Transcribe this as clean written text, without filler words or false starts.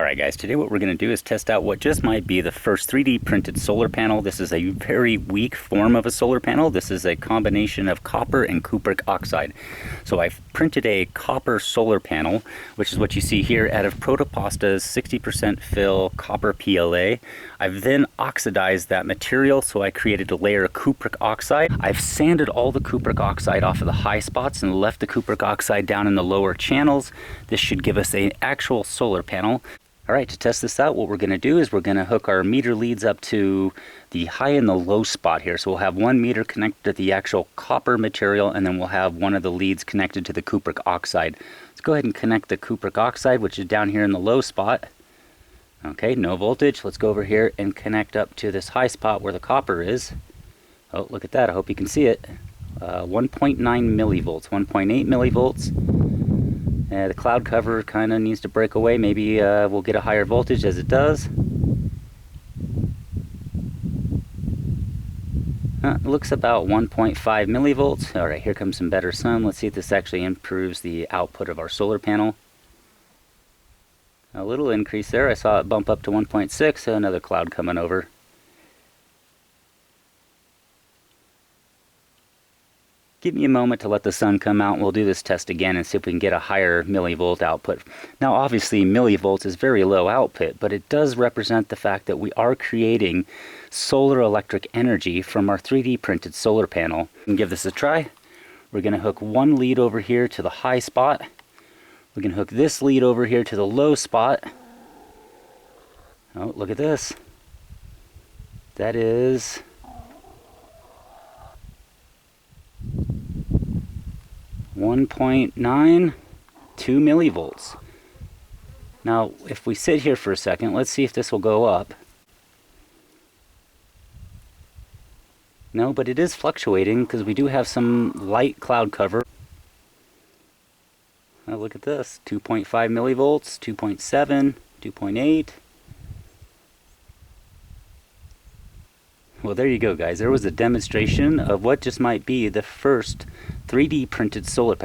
Alright guys, today what we're going to do is test out what just might be the first 3D printed solar panel. This is a very weak form of a solar panel. This is a combination of copper and cupric oxide. So I've printed a copper solar panel, which is what you see here out of Protopasta's 60% fill copper PLA. I've then oxidized that material, so I created a layer of cupric oxide. I've sanded all the cupric oxide off of the high spots and left the cupric oxide down in the lower channels. This should give us an actual solar panel. Alright, to test this out, what we're going to do is we're going to hook our meter leads up to the high and the low spot here. So we'll have one meter connected to the actual copper material, and then we'll have one of the leads connected to the cupric oxide. Let's go ahead and connect the cupric oxide, which is down here in the low spot. Okay, no voltage. Let's go over here and connect up to this high spot where the copper is. Oh, look at that. I hope you can see it. 1.9 millivolts, 1.8 millivolts. The cloud cover kind of needs to break away. Maybe we'll get a higher voltage as it does. It looks about 1.5 millivolts. Alright, here comes some better sun. Let's see if this actually improves the output of our solar panel. A little increase there. I saw it bump up to 1.6. Another cloud coming over. Give me a moment to let the sun come out and we'll do this test again and see if we can get a higher millivolt output. Now obviously millivolts is very low output, but it does represent the fact that we are creating solar electric energy from our 3D printed solar panel. And give this a try. We're going to hook one lead over here to the high spot. We're going to hook this lead over here to the low spot. Oh, look at this. That is 1.92 millivolts. Now, if we sit here for a second, let's see if this will go up. No, but it is fluctuating because we do have some light cloud cover. Now look at this, 2.5 millivolts, 2.7, 2.8. Well, there you go, guys. There was a demonstration of what just might be the first 3D printed solar panel.